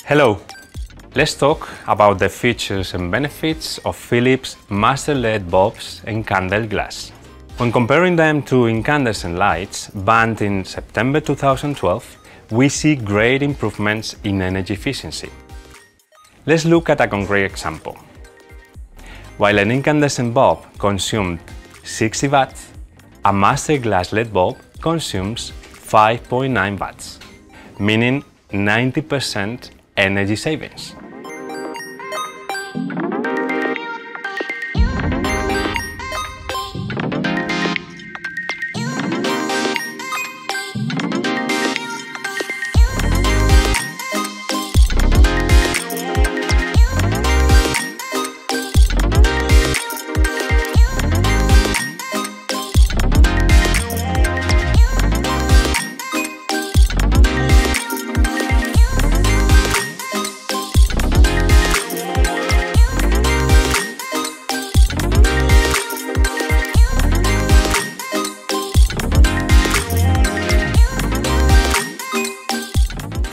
Hello! Let's talk about the features and benefits of Philips Master LED bulbs and candle glass. When comparing them to incandescent lights banned in September 2012, we see great improvements in energy efficiency. Let's look at a concrete example. While an incandescent bulb consumed 60 watts, a Master Glass LED bulb consumes 5.9 watts, meaning 90% energy savings.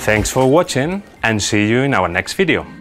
Thanks for watching and see you in our next video.